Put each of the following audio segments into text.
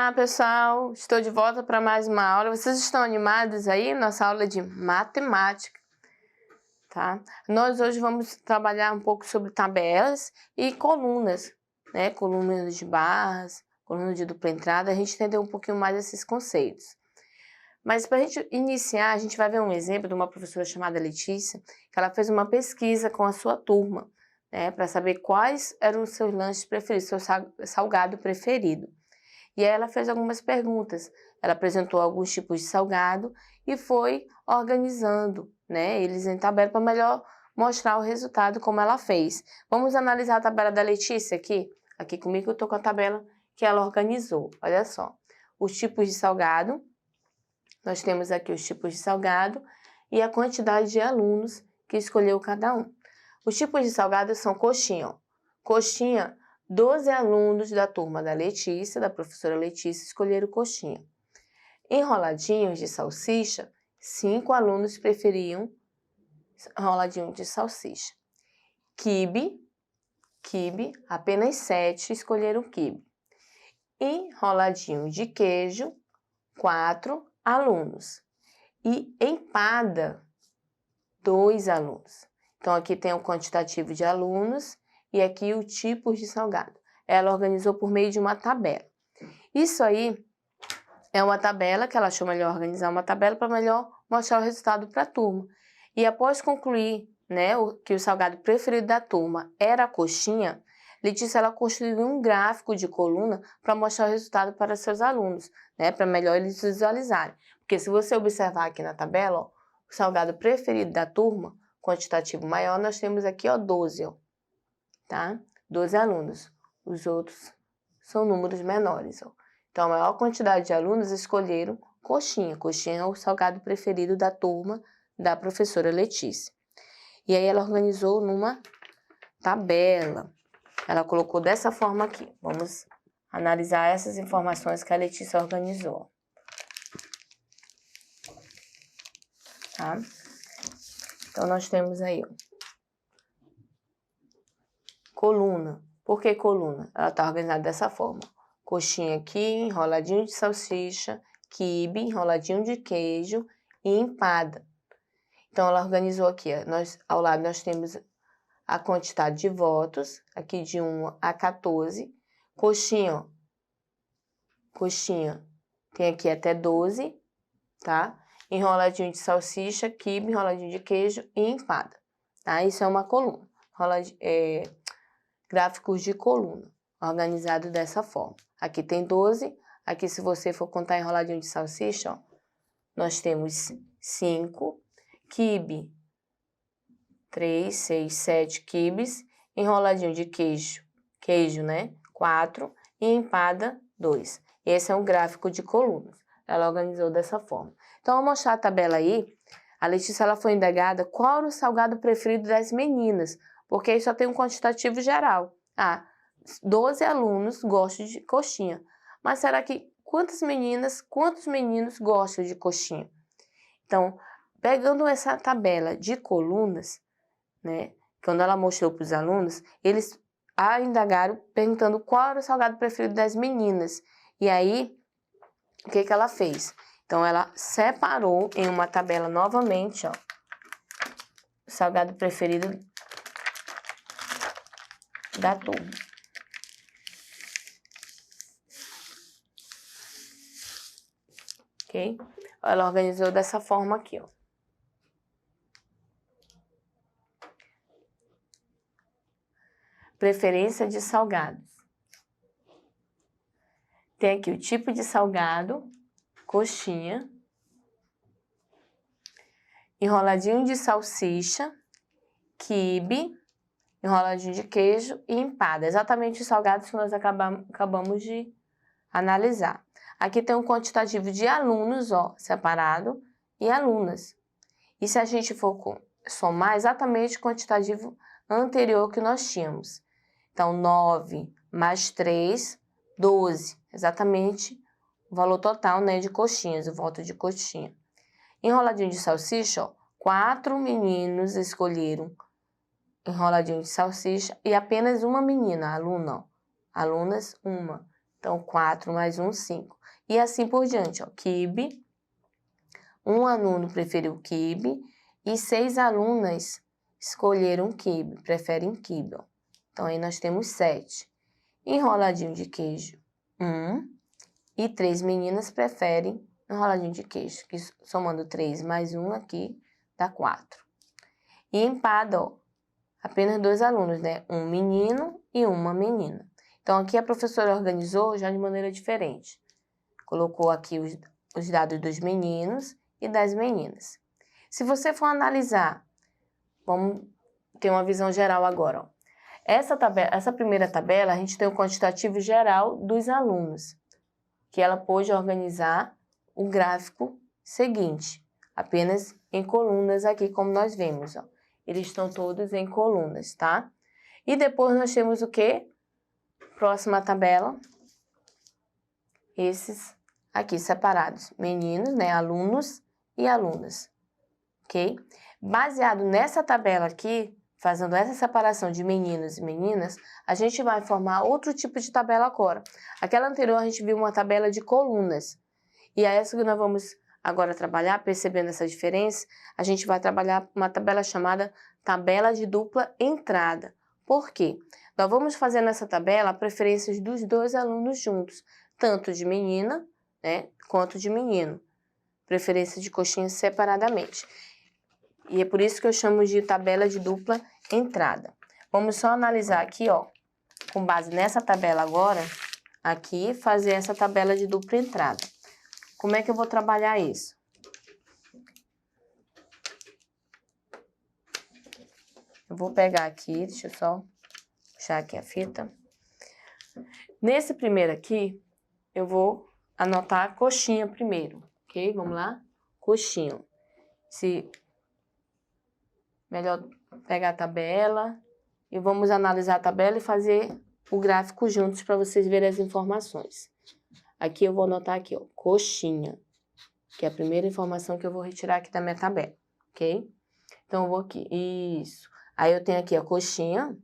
Olá, pessoal! Estou de volta para mais uma aula. Vocês estão animados aí? Nossa aula de matemática, tá? Nós hoje vamos trabalhar um pouco sobre tabelas e colunas, né? Colunas de barras, coluna de dupla entrada. A gente entender um pouquinho mais esses conceitos. Mas para a gente iniciar, a gente vai ver um exemplo de uma professora chamada Letícia, que ela fez uma pesquisa com a sua turma, né? Para saber quais eram os seus lanches preferidos, seu salgado preferido. E aí ela fez algumas perguntas, ela apresentou alguns tipos de salgado e foi organizando, né, eles em tabela para melhor mostrar o resultado como ela fez. Vamos analisar a tabela da Letícia aqui? Aqui comigo eu estou com a tabela que ela organizou, olha só. Os tipos de salgado, nós temos aqui os tipos de salgado e a quantidade de alunos que escolheu cada um. Os tipos de salgado são coxinha, ó. Coxinha, 12 alunos da turma da Letícia, da professora Letícia, escolheram coxinha. Enroladinhos de salsicha, 5 alunos preferiam enroladinho de salsicha. Quibe, apenas 7 escolheram quibe. Enroladinho de queijo, 4 alunos. E empada, 2 alunos. Então, aqui tem o quantitativo de alunos e aqui o tipo de salgado. Ela organizou por meio de uma tabela. Isso aí é uma tabela que ela achou melhor organizar uma tabela para melhor mostrar o resultado para a turma. E após concluir, né, que o salgado preferido da turma era a coxinha, Letícia ela construiu um gráfico de coluna para mostrar o resultado para seus alunos, né, para melhor eles visualizarem. Porque se você observar aqui na tabela, ó, o salgado preferido da turma, quantitativo maior, nós temos aqui, ó, 12, ó. Tá? 12 alunos. Os outros são números menores, ó. Então, a maior quantidade de alunos escolheram coxinha. Coxinha é o salgado preferido da turma da professora Letícia. E aí ela organizou numa tabela. Ela colocou dessa forma aqui. Vamos analisar essas informações que a Letícia organizou. Tá? Então, nós temos aí, ó, coluna. Por que coluna? Ela está organizada dessa forma. Coxinha aqui, enroladinho de salsicha, quibe, enroladinho de queijo e empada. Então, ela organizou aqui. Ao lado nós temos a quantidade de votos, aqui de 1 a 14. Coxinha, ó. Coxinha tem aqui até 12, tá? Enroladinho de salsicha, quibe, enroladinho de queijo e empada. Tá? Isso é uma coluna. Gráficos de coluna, organizado dessa forma. Aqui tem 12, aqui se você for contar enroladinho de salsicha, ó, nós temos 5, quibe, 3, 6, 7 quibes, enroladinho de queijo, né, 4, e empada, 2. Esse é um gráfico de colunas. Ela organizou dessa forma. Então, ao mostrar a tabela aí, a Letícia ela foi indagada qual era o salgado preferido das meninas, porque aí só tem um quantitativo geral. 12 alunos gostam de coxinha. Mas será que quantos meninos gostam de coxinha? Então, pegando essa tabela de colunas, né, quando ela mostrou para os alunos, eles a indagaram perguntando qual era o salgado preferido das meninas. E aí, o que ela fez? Então, ela separou em uma tabela novamente, ó, o salgado preferido da turma. Ok? Ela organizou dessa forma aqui, ó. Preferência de salgados. Tem aqui o tipo de salgado, coxinha, enroladinho de salsicha, quibe, enroladinho de queijo e empada. Exatamente os salgados que nós acabamos de analisar. Aqui tem um quantitativo de alunos, ó, separado, e alunas. E se a gente for somar, exatamente o quantitativo anterior que nós tínhamos. Então, 9 mais 3, 12. Exatamente o valor total, né, de coxinhas, o voto de coxinha. Enroladinho de salsicha, ó, 4 meninos escolheram enroladinho de salsicha e apenas uma menina, aluna, ó. Alunas, uma. Então, 4 mais 1, 5. E assim por diante, ó. Quibe, um aluno preferiu quibe e 6 alunas escolheram quibe, preferem quibe, ó. Então, aí nós temos 7. Enroladinho de queijo, 1. E 3 meninas preferem enroladinho de queijo, que somando 3 mais 1 aqui, dá 4. E empada, ó, apenas 2 alunos, né? Um menino e uma menina. Então, aqui a professora organizou já de maneira diferente. Colocou aqui os dados dos meninos e das meninas. Se você for analisar, vamos ter uma visão geral agora, ó. Essa primeira tabela, a gente tem o quantitativo geral dos alunos, que ela pôde organizar o gráfico seguinte, apenas em colunas aqui, como nós vemos, ó. Eles estão todos em colunas, tá? E depois nós temos o quê? Próxima tabela. Esses aqui separados, meninos, né? Alunos e alunas, ok? Baseado nessa tabela aqui, fazendo essa separação de meninos e meninas, a gente vai formar outro tipo de tabela agora. Aquela anterior a gente viu uma tabela de colunas. E é essa que nós vamos agora trabalhar, percebendo essa diferença, a gente vai trabalhar uma tabela chamada tabela de dupla entrada. Por quê? Nós vamos fazer nessa tabela preferências dos 2 alunos juntos, tanto de menina, né, quanto de menino. Preferência de coxinha separadamente. E é por isso que eu chamo de tabela de dupla entrada. Vamos só analisar aqui, ó, com base nessa tabela agora, aqui, fazer essa tabela de dupla entrada. Como é que eu vou trabalhar isso? Eu vou pegar aqui, deixa eu só puxar aqui a fita. Nesse primeiro aqui, eu vou anotar a coxinha primeiro, ok? Vamos lá? Coxinha. Melhor pegar a tabela e vamos analisar a tabela e fazer o gráfico juntos para vocês verem as informações. Aqui eu vou anotar aqui, ó, coxinha, que é a primeira informação que eu vou retirar aqui da minha tabela, ok? Então, eu vou aqui, isso. Aí eu tenho aqui a coxinha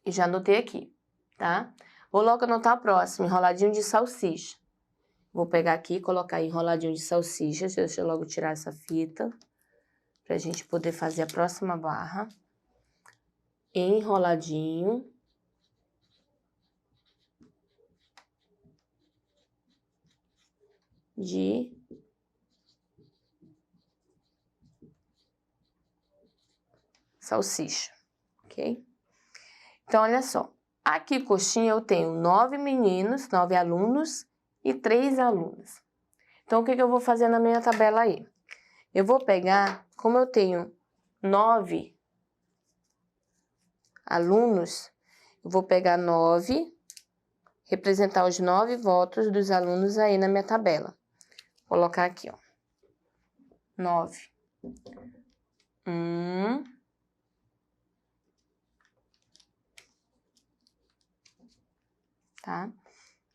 e já anotei aqui, tá? Vou logo anotar a próxima, enroladinho de salsicha. Vou pegar aqui e colocar enroladinho de salsicha, deixa eu logo tirar essa fita, pra gente poder fazer a próxima barra. Enroladinho de salsicha, ok? Então, olha só. Aqui, coxinha, eu tenho 9 meninos, 9 alunos e 3 alunas. Então, o que eu vou fazer na minha tabela aí? Eu vou pegar, como eu tenho 9 alunos, eu vou pegar 9, representar os 9 votos dos alunos aí na minha tabela. Vou colocar aqui, ó. 9. 1.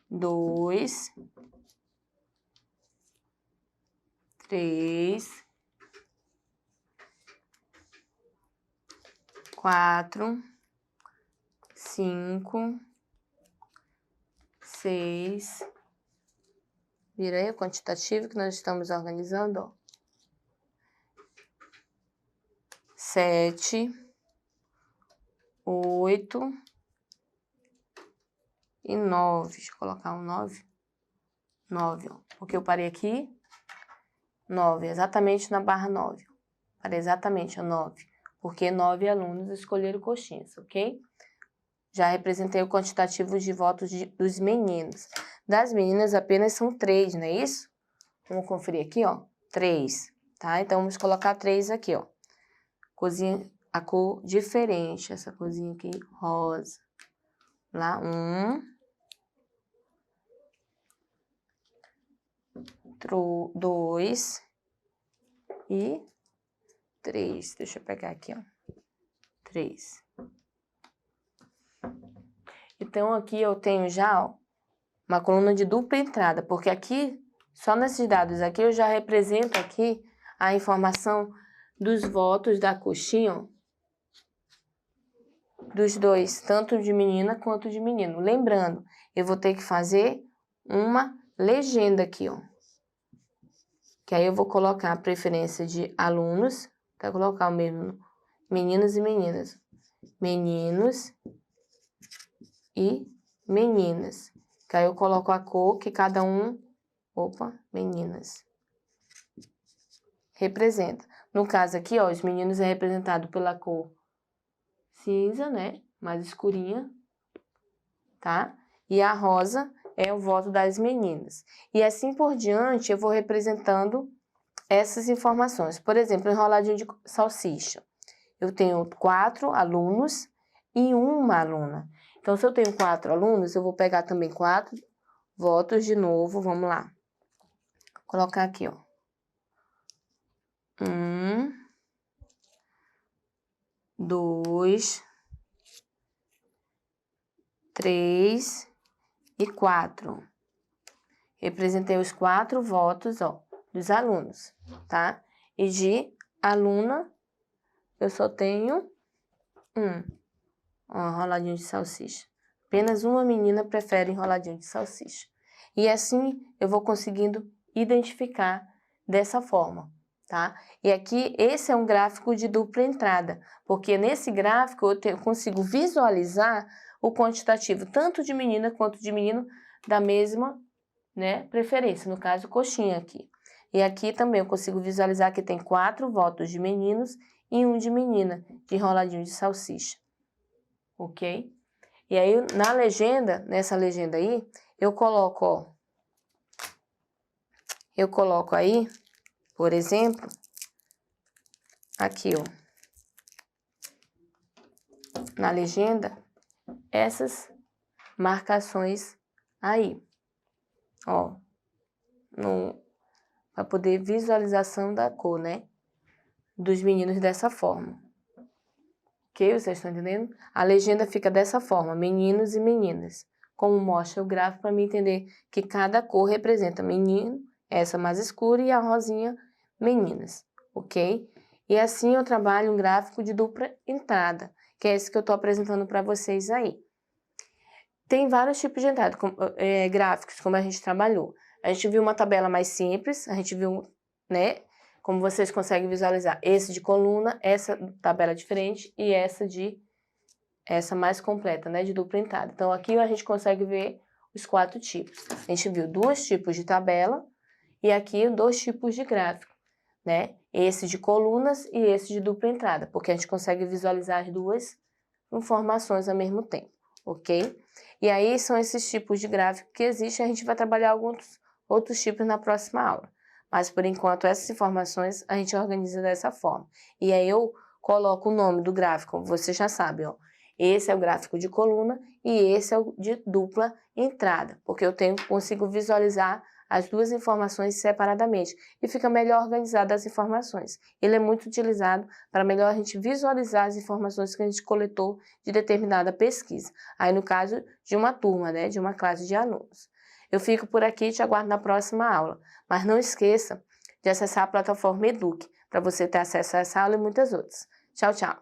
2. 3. 4. 5. 6. Vira aí o quantitativo que nós estamos organizando, ó. 7. 8. E 9. Deixa eu colocar um 9. 9, ó. Porque eu parei aqui. 9, exatamente na barra 9. Parei exatamente a 9. Porque 9 alunos escolheram coxinhas, ok? Já representei o quantitativo de votos dos meninos. Das meninas apenas são 3, não é isso? Vamos conferir aqui, ó. 3, tá? Então, vamos colocar 3 aqui, ó. Corzinha, a cor diferente, essa corzinha aqui, rosa. Lá, 1. 2 e 3. Deixa eu pegar aqui, ó. 3. Então, aqui eu tenho já, ó, uma coluna de dupla entrada, porque aqui, só nesses dados aqui, eu já represento aqui a informação dos votos da coxinha, ó. dos dois, tanto de menina quanto de menino. Lembrando, eu vou ter que fazer uma legenda aqui, ó. Que aí eu vou colocar a preferência de alunos, para colocar o mesmo meninos e meninas. Meninos e meninas. Que aí eu coloco a cor que cada um... Opa, meninas. Representa. No caso aqui, ó, os meninos é representado pela cor cinza, né? Mais escurinha, tá? E a rosa é o voto das meninas. E assim por diante, eu vou representando essas informações. Por exemplo, enroladinho de salsicha. Eu tenho 4 alunos e uma aluna. Então, se eu tenho 4 alunos, eu vou pegar também 4 votos de novo. Vamos lá. Vou colocar aqui, ó. 1, 2, 3 e 4. Representei os 4 votos, ó, dos alunos, tá? E de aluna, eu só tenho ó, enroladinho de salsicha. Apenas uma menina prefere enroladinho de salsicha. E assim eu vou conseguindo identificar dessa forma, tá? E aqui, esse é um gráfico de dupla entrada, porque nesse gráfico eu consigo visualizar o quantitativo, tanto de menina quanto de menino, da mesma, né, preferência, no caso, coxinha aqui. E aqui também eu consigo visualizar que tem 4 votos de meninos e 1 de menina, de enroladinho de salsicha, ok? E aí, na legenda, nessa legenda aí, eu coloco, ó, aí, por exemplo, aqui, ó, na legenda, essas marcações aí, ó, para poder visualização da cor, né, dos meninos dessa forma. Ok? Vocês estão entendendo? A legenda fica dessa forma, meninos e meninas, como mostra o gráfico para mim entender que cada cor representa menino, essa mais escura, e a rosinha, meninas, ok? E assim eu trabalho um gráfico de dupla entrada, que é esse que eu estou apresentando para vocês aí. Tem vários tipos de entrada, gráficos, como a gente trabalhou. A gente viu uma tabela mais simples, a gente viu, né, como vocês conseguem visualizar, esse de coluna, essa tabela diferente e essa mais completa, né, de dupla entrada. Então, aqui a gente consegue ver os 4 tipos. A gente viu 2 tipos de tabela e aqui 2 tipos de gráfico, né? Esse de colunas e esse de dupla entrada, porque a gente consegue visualizar as duas informações ao mesmo tempo, ok? E aí são esses tipos de gráfico que existem, a gente vai trabalhar alguns outros tipos na próxima aula. Mas, por enquanto, essas informações a gente organiza dessa forma. E aí eu coloco o nome do gráfico, você já sabe, ó. Esse é o gráfico de coluna e esse é o de dupla entrada, porque eu consigo visualizar as duas informações separadamente e fica melhor organizada as informações. Ele é muito utilizado para melhor a gente visualizar as informações que a gente coletou de determinada pesquisa. Aí, no caso de uma turma, né, de uma classe de alunos. Eu fico por aqui e te aguardo na próxima aula. Mas não esqueça de acessar a plataforma Eduque, para você ter acesso a essa aula e muitas outras. Tchau, tchau!